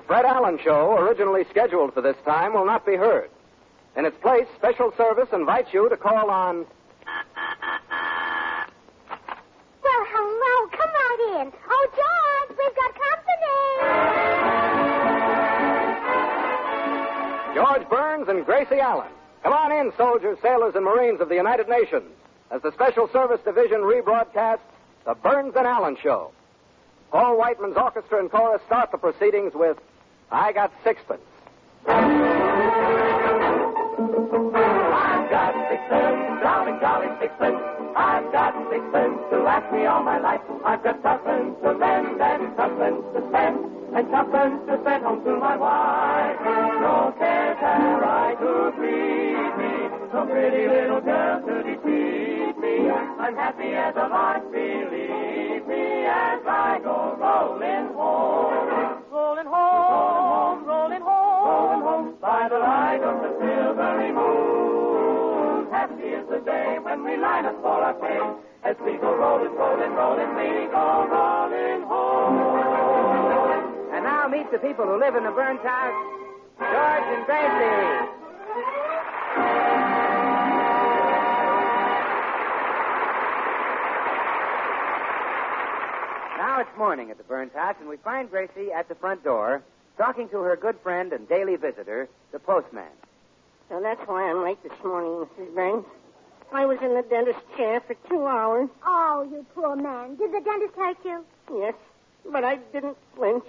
Fred Allen Show, originally scheduled for this time, will not be heard. In its place, special service invites you to call on... Well, hello. Come right in. Oh, George, we've got company. George Burns and Gracie Allen. Come on in, soldiers, sailors, and Marines of the United Nations, as the Special Service Division rebroadcasts the Burns and Allen Show. Paul Whiteman's orchestra and chorus start the proceedings with I Got Sixpence. I've got sixpence, jolly, jolly sixpence. I've got sixpence to last me all my life. I've got tuppence to lend and tuppence to spend, and tuppence to send home to my wife. No cares have I to greet me, no pretty little girl to defeat me. I'm happy as a lark, believe me, as I go rolling home. Rolling home, rolling home, rolling home, by the light of the silvery moon. Happy is the day when we line up for our pay, as we go rolling, rolling, rolling, we go rolling home. And now meet the people who live in the burnt house, George and Gracie. Now it's morning at the burnt house, and we find Gracie at the front door, talking to her good friend and daily visitor, the postman. So that's why I'm late this morning, Mrs. Burns. I was in the dentist's chair for 2 hours. Oh, you poor man. Did the dentist hurt you? Yes, but I didn't flinch.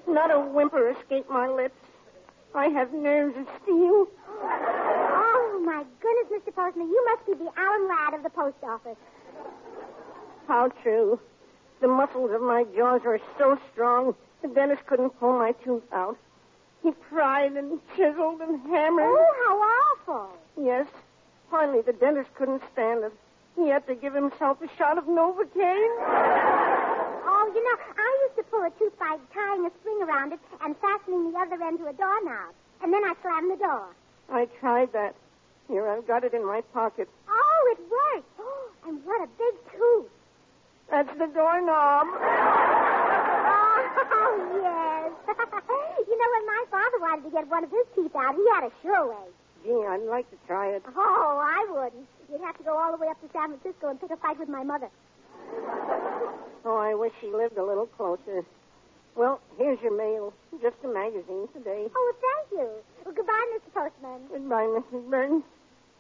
Not a whimper escaped my lips. I have nerves of steel. Oh, my goodness, Mr. Postman. You must be the Allen lad of the post office. How true. The muscles of my jaws were so strong, the dentist couldn't pull my tooth out. He pried and chiseled and hammered. Oh, how awful. Yes. Finally, the dentist couldn't stand it. He had to give himself a shot of Novocaine. Oh, you know, I used to pull a tooth by tying a string around it and fastening the other end to a doorknob. And then I slammed the door. I tried that. Here, I've got it in my pocket. Oh, it worked. Oh, and what a big tooth. That's the doorknob. Oh, yes. You know, when my father wanted to get one of his teeth out, he had a sure way. Gee, I'd like to try it. Oh, I wouldn't. You'd have to go all the way up to San Francisco and pick a fight with my mother. Oh, I wish she lived a little closer. Well, here's your mail. Just a magazine today. Oh, well, thank you. Well, goodbye, Mr. Postman. Goodbye, Mrs. Burns.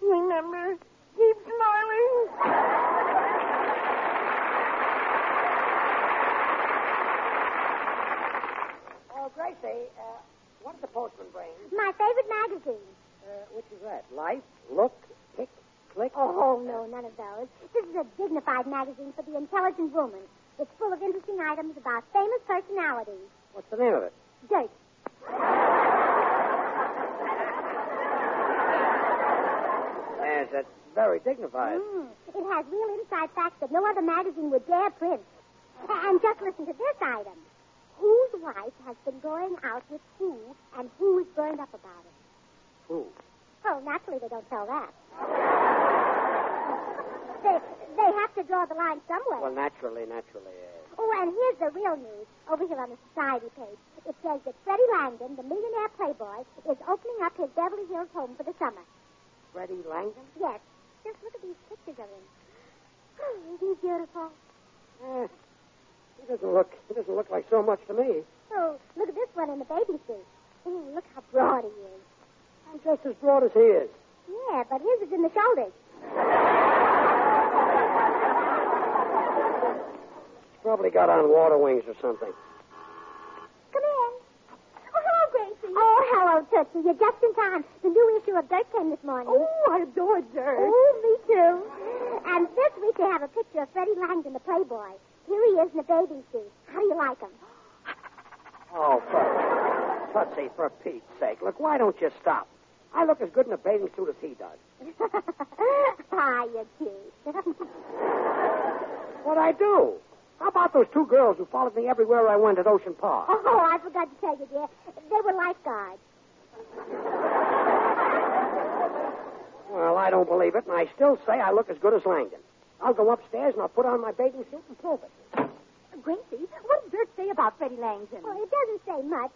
Remember, keep smiling. Oh, Gracie, what did the postman bring? My favorite magazine. Which is that? Life, Look, Pick, Click? Oh, no, none of those. This is a dignified magazine for the intelligent woman. It's full of interesting items about famous personalities. What's the name of it? Dirt. Yes, that's very dignified. It has real inside facts that no other magazine would dare print. And just listen to this item. Whose wife has been going out with who, and who is burned up about it? Who? Oh, naturally they don't tell that. They have to draw the line somewhere. Well, naturally. Oh, and here's the real news over here on the society page. It says that Freddie Langdon, the millionaire playboy, is opening up his Beverly Hills home for the summer. Freddie Langdon? Yes. Just look at these pictures of him. Oh, isn't he beautiful? He doesn't look like so much to me. Oh, look at this one in the bathing suit. Oh, look how broad he is. I'm just as broad as he is. Yeah, but his is in the shoulders. Probably got on water wings or something. Come in. Oh, hello, Gracie. Oh, hello, Tootsie. You're just in time. The new issue of Dirt came this morning. Oh, I adore Dirt. Oh, me too. And this week they have a picture of Freddie Langdon, the playboy. Here he is in a bathing suit. How do you like him? Oh, Tootsie, for Pete's sake. Look, why don't you stop? I look as good in a bathing suit as he does. Ah, you're cute. What I do? How about those two girls who followed me everywhere I went at Ocean Park? Oh, I forgot to tell you, dear. They were lifeguards. Well, I don't believe it, and I still say I look as good as Langdon. I'll go upstairs and I'll put on my bathing suit and prove it. Gracie, what did Dirt say about Freddie Langdon? Well, it doesn't say much.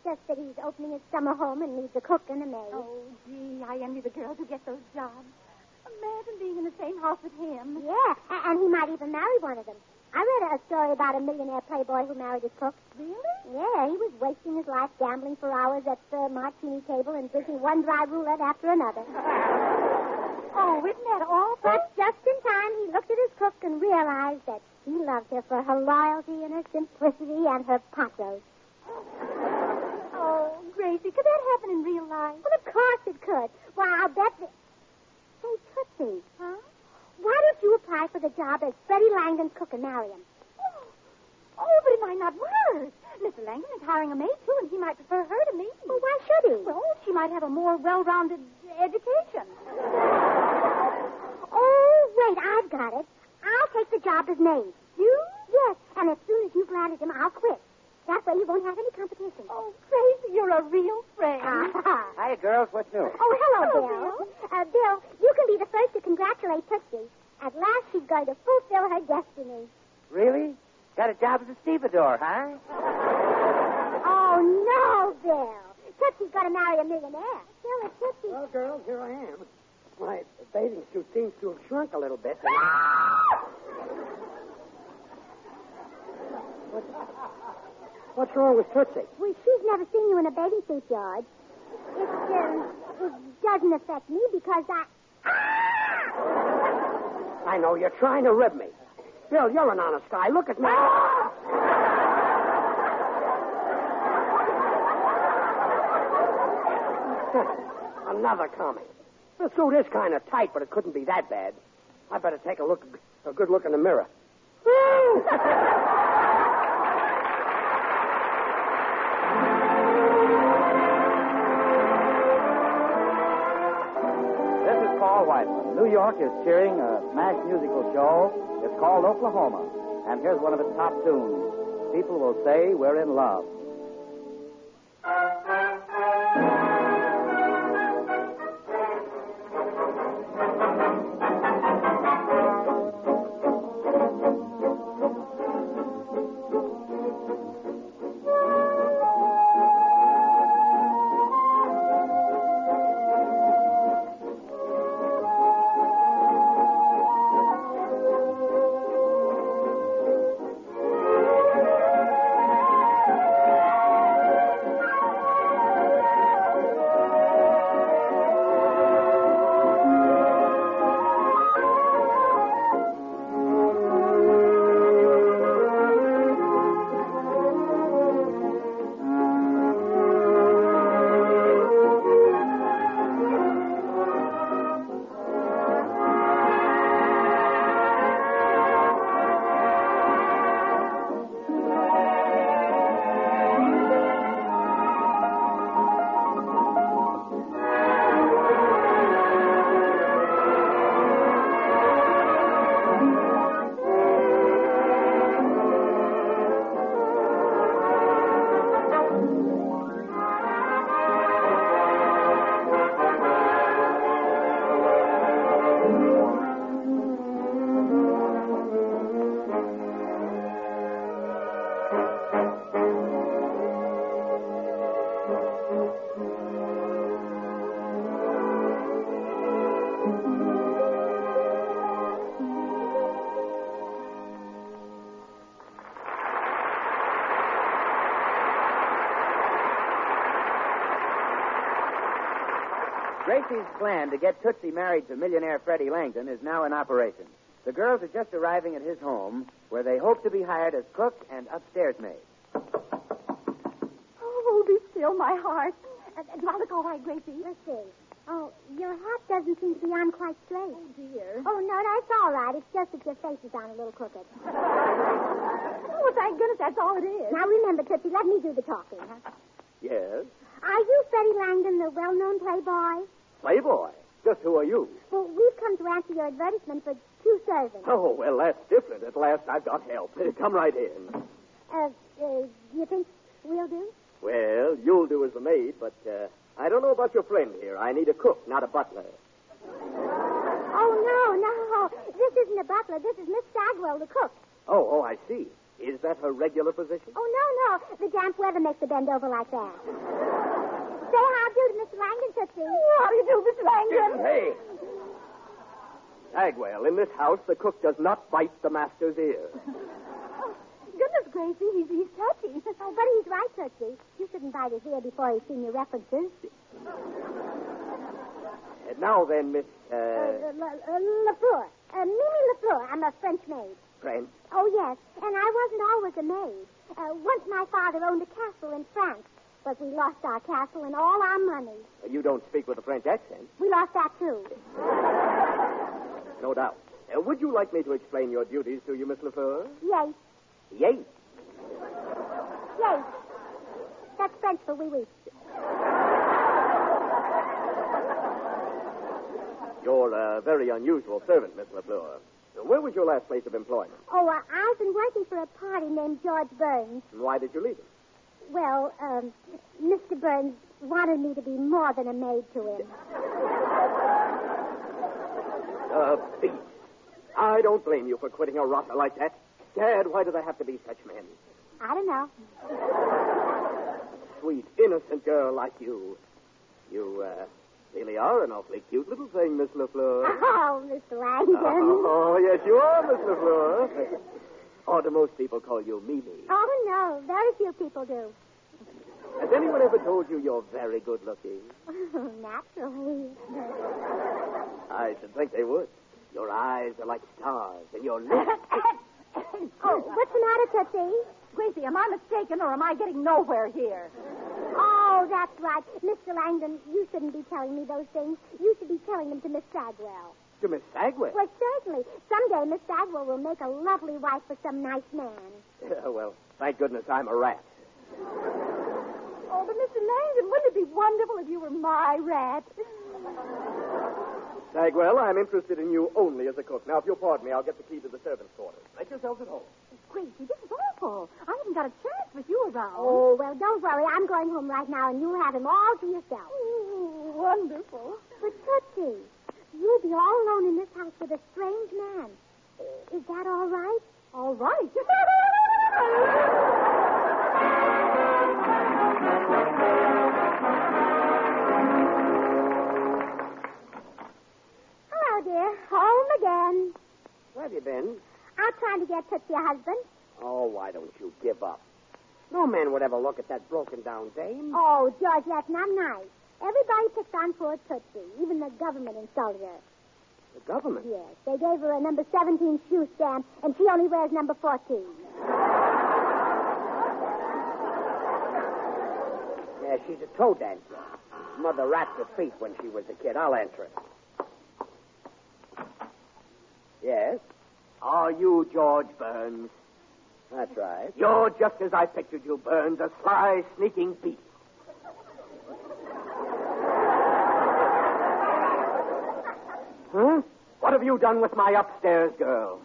just that he's opening his summer home and needs a cook and a maid. Oh, gee, I envy the girls who get those jobs. Imagine being in the same house with him. Yeah, and he might even marry one of them. I read a story about a millionaire playboy who married his cook. Really? Yeah, he was wasting his life gambling for hours at the martini table and drinking one dry roulette after another. Oh, isn't that awful? But just in time, he looked at his cook and realized that he loved her for her loyalty and her simplicity and her pot roast. Oh, Gracie, could that happen in real life? Well, of course it could. Why, I'll bet that... Say, Tootsie. Huh? Why don't you apply for the job as Freddie Langdon's cook and marry him? Oh, but it might not work. Mr. Langdon is hiring a maid, too, and he might prefer her to me. Well, why should he? Well, she might have a more well-rounded education. Oh, wait, I've got it. I'll take the job as maid. You? Yes, and as soon as you've landed him, I'll quit. That way you won't have any competition. Oh, Gracie, you're a real friend. Hiya, girls. What's new? Oh, hello, Hello, Bill. Bill, you can be the first to congratulate Tootsie. At last she's going to fulfill her destiny. Really? Got a job as a stevedore, huh? Oh, no, Bill. Tootsie's going to marry a millionaire. Bill, it's Tootsie. Well, girls, here I am. My bathing suit seems to have shrunk a little bit. What's wrong with Tootsie? Well, she's never seen you in a bathing suit, George. It doesn't affect me because I know, you're trying to rib me. Bill, you're an honest guy. Look at me. Another comment. The suit is kind of tight, but it couldn't be that bad. I better take a good look in the mirror. This is Paul Whiteman. New York is cheering a smash musical show. It's called Oklahoma. And here's one of its top tunes. People will say we're in love. Gracie's plan to get Tootsie married to millionaire Freddie Langdon is now in operation. The girls are just arriving at his home, where they hope to be hired as cook and upstairs maid. Oh, be still, my heart. Do I look all right, Gracie? Let's see. Oh, your hat doesn't seem to be on quite straight. Oh, dear. Oh, no, that's all right. It's just that your face is on a little crooked. Oh, thank goodness that's all it is. Now, remember, Tootsie, let me do the talking, huh? Yes? Are you Freddie Langdon, the well-known playboy? Playboy? Just who are you? Well, we've come to answer your advertisement for 2 servants. Oh, well, that's different. At last I've got help. Come right in. You think we'll do? Well, you'll do as the maid, but I don't know about your friend here. I need a cook, not a butler. Oh, no. This isn't a butler. This is Miss Stagwell, the cook. Oh, I see. Is that her regular position? Oh, no. The damp weather makes her bend over like that. Say how do to Mr. Langdon, Tootsie. How do you do, Mr. Langdon? Hey! Bagwell, in this house, the cook does not bite the master's ear. Goodness, Gracie, he's touchy. Oh, but he's right, Tootsie. You shouldn't bite his ear before he's seen your references. Now then, Miss, Lafleur. Mimi Lafleur. I'm a French maid. French? Oh, yes. And I wasn't always a maid. Once my father owned a castle in France, but we lost our castle and all our money. You don't speak with a French accent. We lost that, too. No doubt. Would you like me to explain your duties to you, Miss Lafleur? Yes. Yes. Yes. That's French for oui. You're a very unusual servant, Miss Lafleur. Where was your last place of employment? Oh, I've been working for a party named George Burns. And why did you leave him? Well, Mr. Burns wanted me to be more than a maid to him. Beast. I don't blame you for quitting a rotter like that. Dad, why do there have to be such men? I don't know. Sweet, innocent girl like you. You, really are an awfully cute little thing, Miss Lafleur. Oh, Mr. Langdon. Oh, yes, you are, Miss Lafleur. Or do most people call you Mimi? Oh, no. Very few people do. Has anyone ever told you you're very good looking? Naturally. I should think they would. Your eyes are like stars, and your lips... Oh, what's the matter, Tootsie? Gracie, am I mistaken or am I getting nowhere here? Oh, that's right. Mr. Langdon, you shouldn't be telling me those things. You should be telling them to Miss Sagwell. To Miss Sagwell? Well, certainly. Someday Miss Sagwell will make a lovely wife for some nice man. Well, thank goodness I'm a rat. Oh, but Mr. Langdon, wouldn't it be wonderful if you were my rat? Sagwell, I'm interested in you only as a cook. Now, if you'll pardon me, I'll get the key to the servants' quarters. Make yourselves at home. Gracie, this is awful. I haven't got a chance with you around. Oh, well, don't worry. I'm going home right now, and you'll have him all to yourself. Ooh, wonderful. But, Tootsie, you'll be all alone in this house with a strange man. Is that all right? All right. Hello, dear. Home again. Where have you been? Out trying to get Tootsie a husband. Oh, why don't you give up? No man would ever look at that broken-down dame. Oh, George, that's not nice. Everybody picked on poor Tootsie. Even the government insulted her. The government? Yes, they gave her a number 17 shoe stamp, and she only wears number 14. Yeah, she's a toe dancer. Mother racked her feet when she was a kid. I'll answer it. Yes? Are you George Burns? That's right. You're just as I pictured you, Burns, a sly, sneaking beast. Huh? What have you done with my upstairs girl?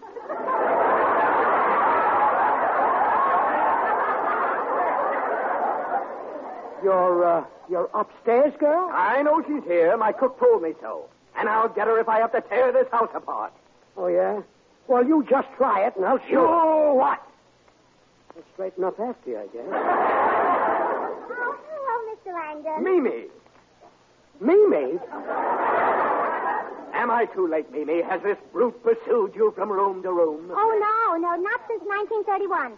Your upstairs girl? I know she's here. My cook told me so. And I'll get her if I have to tear this house apart. Oh, yeah? Well, you just try it, and I'll You show what? I'll straighten up after you, I guess. Oh, hello, Mr. Langdon. Mimi. Mimi? Am I too late, Mimi? Has this brute pursued you from room to room? Oh, no, not since 1931.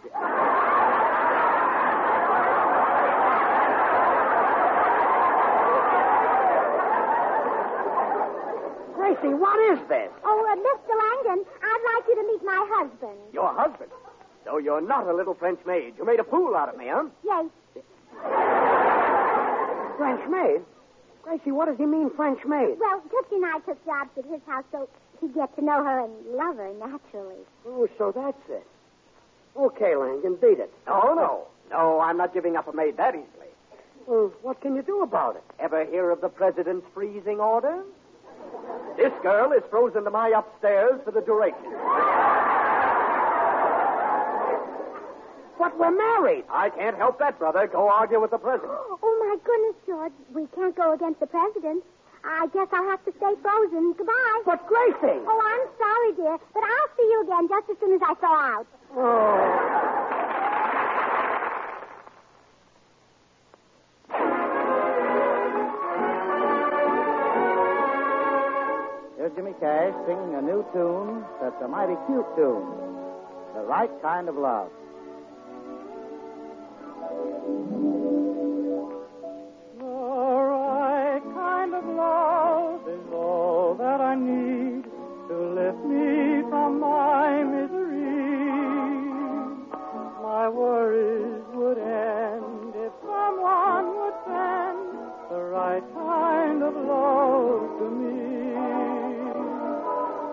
Gracie, what is this? Oh, Mr. Langdon, I'd like you to meet my husband. Your husband? So you're not a little French maid. You made a fool out of me, huh? Yes. French maid? Gracie, what does he mean, French maid? Well, Tootsie and I took jobs at his house so he'd get to know her and love her naturally. Oh, so that's it. Okay, Langdon, beat it. Oh, no. No, I'm not giving up a maid that easily. Well, what can you do about it? Ever hear of the president's freezing order? This girl is frozen to my upstairs for the duration. But we're married. I can't help that, brother. Go argue with the president. Oh, my goodness, George. We can't go against the president. I guess I'll have to stay frozen. Goodbye. But Gracie! Oh, I'm sorry, dear, but I'll see you again just as soon as I thaw out. Oh. singing a new tune that's a mighty cute tune. The Right Kind of Love. The right kind of love is all that I need to lift me from my misery. My worries would end if someone would send the right kind of love to me.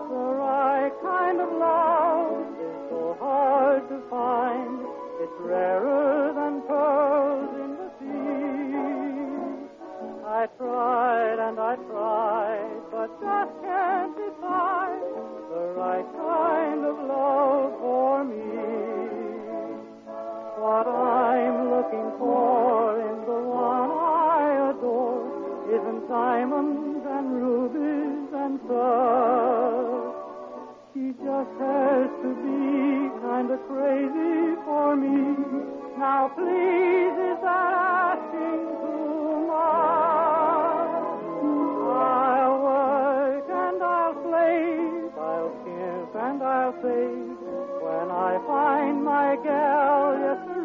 The right kind of love is so hard to find. It's rarer than pearls in the sea. I tried and I tried, but just can't decide the right kind of love for me. What I'm looking for in the one I adore isn't diamonds and rubies and stuff. She just has to be kind of crazy for me. Now please, is that asking too much? I'll work and I'll slave, I'll kiss and I'll save when I find my gal yesterday.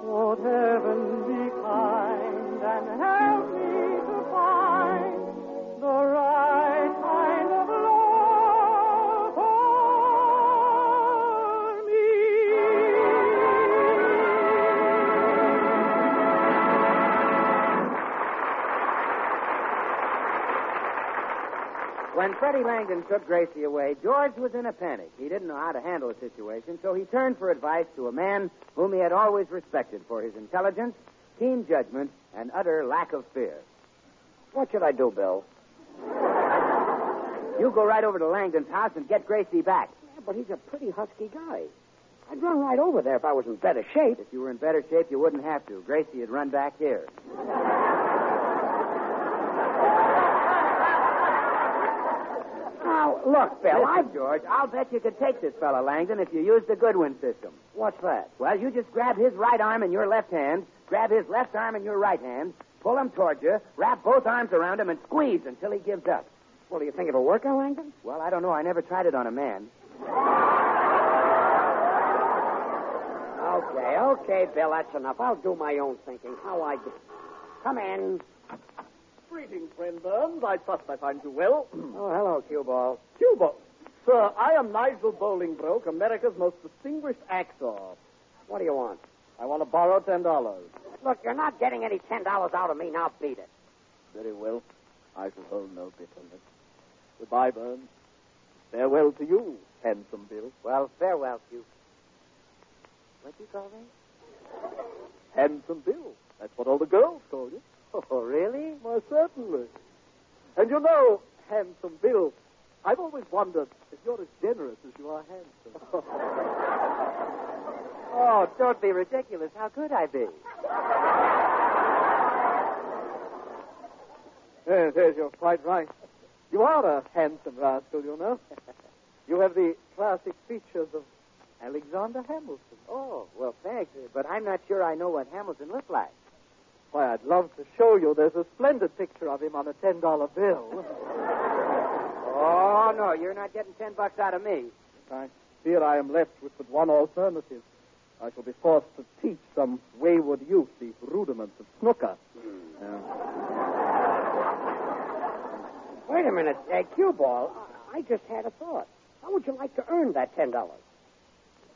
Won't heaven be kind and help me to find the right kind of love for me? When Freddie Langdon took Gracie away, George was in a panic. He didn't know how to handle the situation, so he turned for advice to a man whom he had always respected for his intelligence, keen judgment, and utter lack of fear. What should I do, Bill? You go right over to Langdon's house and get Gracie back. Yeah, but he's a pretty husky guy. I'd run right over there if I was in better shape. If you were in better shape, you wouldn't have to. Gracie would run back here. Now, look, Bill, George, I'll bet you could take this fella, Langdon, if you used the Goodwin system. What's that? Well, you just grab his right arm in your left hand, grab his left arm in your right hand, pull him toward you, wrap both arms around him, and squeeze until he gives up. Well, do you think it'll work, Langdon? Well, I don't know. I never tried it on a man. Okay, Bill, that's enough. I'll do my own thinking. How I get. Come in. Greetings, friend Burns. I trust I find you well. Oh, hello, Cue Ball. Cuba. Sir, I am Nigel Bolingbroke, America's most distinguished actor. What do you want? I want to borrow $10. Look, you're not getting any $10 out of me. Now beat it. Very well. I shall hold no bitterness. Goodbye, Burns. Farewell to you, handsome Bill. Well, farewell, Q. What'd you call me? Handsome Bill. That's what all the girls call you. Oh, really? Why, certainly. And you know, handsome Bill, I've always wondered if you're as generous as you are handsome. Oh, don't be ridiculous. How could I be? Yes, you're quite right. You are a handsome rascal, you know. You have the classic features of Alexander Hamilton. Oh, well, thanks. But I'm not sure I know what Hamilton looked like. Why, I'd love to show you. There's a splendid picture of him on a $10 bill. Oh, no, you're not getting $10 out of me. I fear I am left with but one alternative. I shall be forced to teach some wayward youth the rudiments of snooker. Wait a minute, Cue Ball. I just had a thought. How would you like to earn that $10?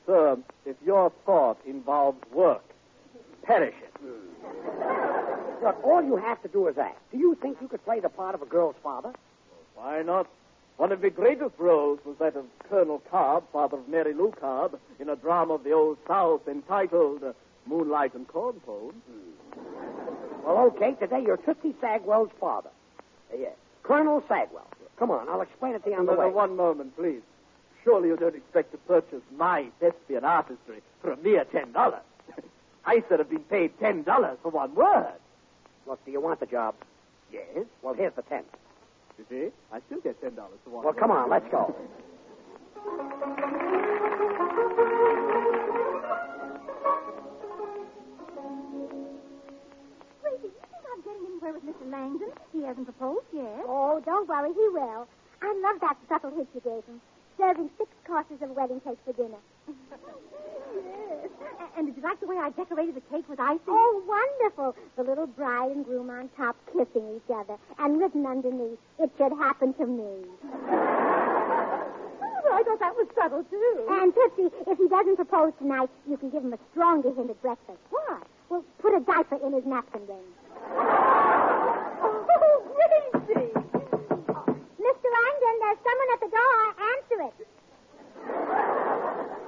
Sir, if your thought involves work, perish it. Look, all you have to do is ask. Do you think you could play the part of a girl's father? Why not? One of the greatest roles was that of Colonel Cobb, father of Mary Lou Cobb, in a drama of the Old South entitled Moonlight and Cornpone. Well, okay, today you're Tootsie Sagwell's father. Yes, Colonel Sagwell. Come on, I'll explain it to you on the way. One moment, please. Surely you don't expect to purchase my thespian artistry for a mere $10. I should have been paid $10 for one word. Look, do you want the job? Yes. Well, here's the 10. You see, I still get $10 for one Well, word. come on, let's go. Gracie, you think I'm getting anywhere with Mr. Langdon? He hasn't proposed yet. Oh, Oh, don't worry, he will. I love that subtle hint you gave him. Serving 6 courses of wedding cake for dinner. Yes. And did you like the way I decorated the cake with icing? Oh, wonderful. The little bride and groom on top kissing each other. And written underneath, it should happen to me. I thought that was subtle, too. And, Tootsie, if he doesn't propose tonight, you can give him a stronger hint at breakfast. What? Well, put a diaper in his napkin ring. Oh, Gracie! Mr. Langdon, there's someone at the door. Answer it.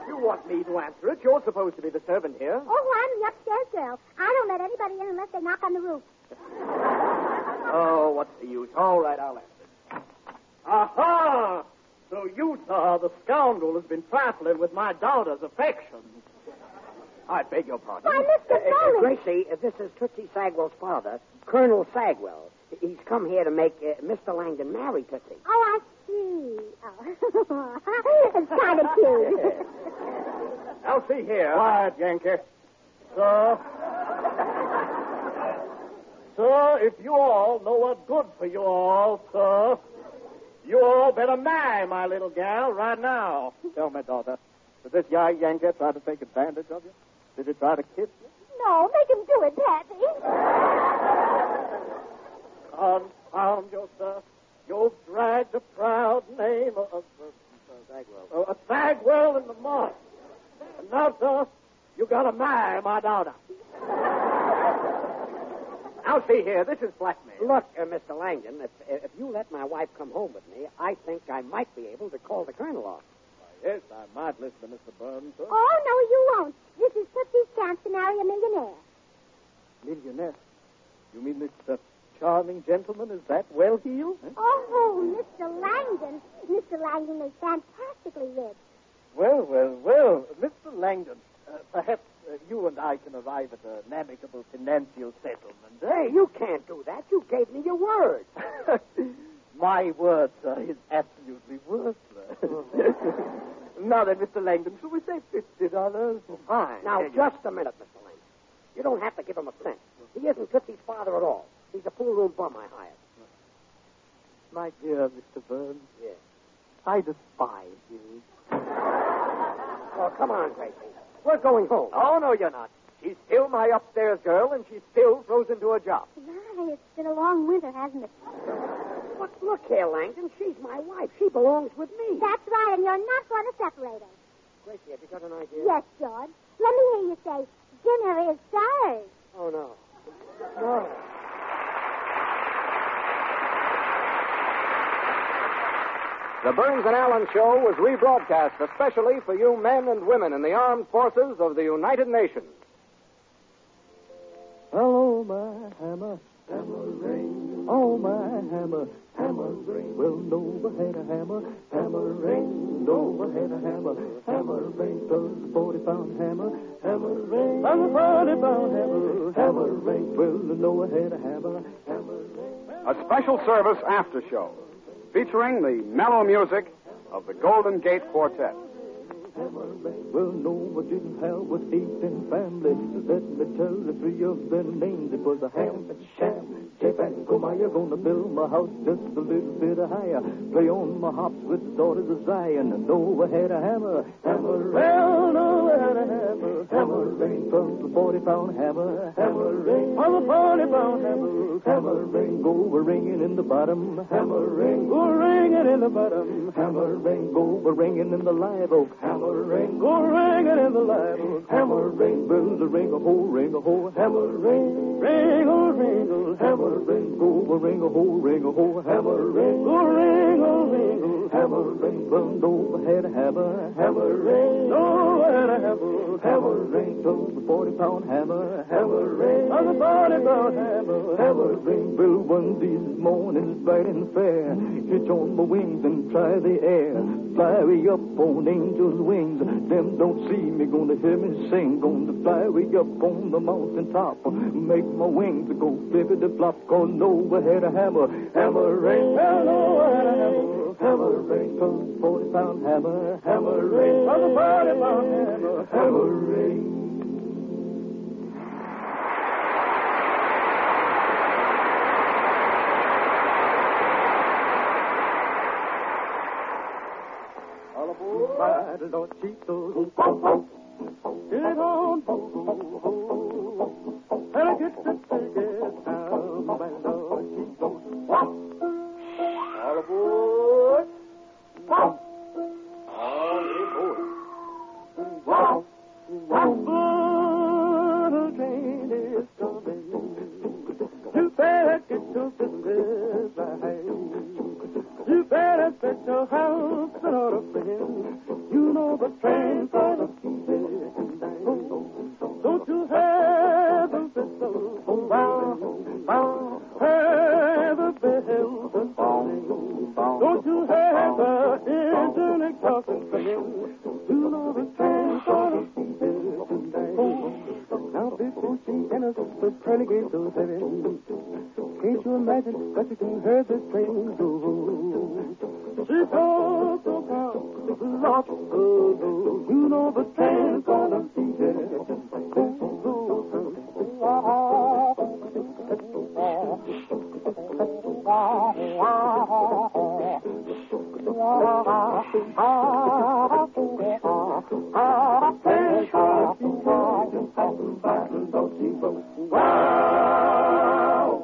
You want me to answer it? You're supposed to be the servant here. Oh, I'm the upstairs girl. I don't let anybody in unless they knock on the roof. Oh, what's the use? All right, I'll answer. Aha! So you, sir, the scoundrel, has been trifling with my daughter's affections. I beg your pardon. Why, Mr. Bowling. Gracie, this is Tootsie Sagwell's father, Colonel Sagwell. He's come here to make Mr. Langdon marry Tootsie. Oh, I see. Oh. It's kind of cute. Now, see here. Quiet, Yankee. Sir. Sir, if you all know what's good for you all, sir, you all better marry my little gal right now. Tell me, daughter, did this Yankee try to take advantage of you? Did he try to kiss you? No, make him do it, Pappy. Confound you, sir. You've dragged the proud name of Sagwell. A Sagwell in the mud. And now, sir, you gotta marry my daughter. Now, see here, this is blackmail. Look, Mr. Langdon, if you let my wife come home with me, I think I might be able to call the colonel off. Yes, I might listen to Mr. Burns, sir. Oh, no, you won't. This is Tootsie's chance to marry a millionaire. Millionaire? You mean this charming gentleman is that well-heeled? Eh? Oh, Mr. Langdon. Mr. Langdon is fantastically rich. Well, Mr. Langdon, perhaps you and I can arrive at an amicable financial settlement. Hey, you can't do that. You gave me your word. My word, sir, is absolutely worthless. Now then, Mr. Langdon, shall we say $50? Fine. Now, just a minute, Mr. Langdon. You don't have to give him a cent. He isn't Tootsie's father at all. He's a pool-room bum I hired. My dear Mr. Burns. Yes. I despise you. Oh, come on, Gracie. We're going home. Oh, no, you're not. She's still my upstairs girl, and she still throws into a job. My, it's been a long winter, hasn't it? But look here, Langdon. She's my wife. She belongs with me. That's right, and you're not going to separate us. Gracie, have you got an idea? Yes, George. Let me hear you say, dinner is served. Oh, no. No. The Burns and Allen Show was rebroadcast especially for you men and women in the armed forces of the United Nations. Hello, my hammer, hammer ring. Oh, my hammer, hammer ring. Well, Nova had a hammer, hammer ring. Nova had a hammer, hammer ring. Plus a 40-pound hammer, hammer ring. Plus a 40-pound hammer, hammer ring. Well, Nova had a hammer, hammer ring. A special service after show featuring the mellow music of the Golden Gate Quartet. Well, Nova didn't have a decent family. Let me tell the 3 of their names. It was a ham, sham, Chip, and Comaya. Gonna build my house just a little bit higher. Play on my hops with the daughters of Zion. Nova had a hammer, hammer. Well, Nova had a hammer, hammer ring. From the 40-pound hammer, hammer ring. From the 40-pound hammer, hammer ring. Go ringing in the bottom, hammer ring. Go ringing in the bottom, hammer ring. Go ringing in the live oak, hammer ring. Go ringing in the live oak, hammer ring. Build a ring a hole, hammer ring. Ring a hammer ring. Go ring a hole, hammer ring. Go ring a hammer ring. Well, Nova had a hammer, hammer ring. Nova had a hammer, hammer ring. So the 40-pound hammer, hammer ring. On the 40-pound hammer, hammer ring. Well, one of these mornings bright and fair, hitch on my wings and try the air. Fly way up on angel's wings. Them don't see me, gonna hear me sing. Gonna fly way up on the mountain top. Make my wings go flippity-flop. Cause Nova had a hammer, hammer ring. Nova had a hammer, hammer ring. 40-pound hammer, hammer ring. On the 40-pound hammer, hammer ring. Lord, she goes, get on board. And I get the ticket down, my Lord, she goes, all aboard. All aboard. The train is coming. You better get your business right. You better set your house in order, friend. You know the train's gonna be there tonight. Don't you have a whistle? Have a bell to sing. Don't you have a engine exhausting, friend? You know the train's gonna be there tonight. Now before she enters the pearly gates of heaven, can't you imagine that you can hear this train go? She talks so proud, lots of you know the train's gonna be there. Wow!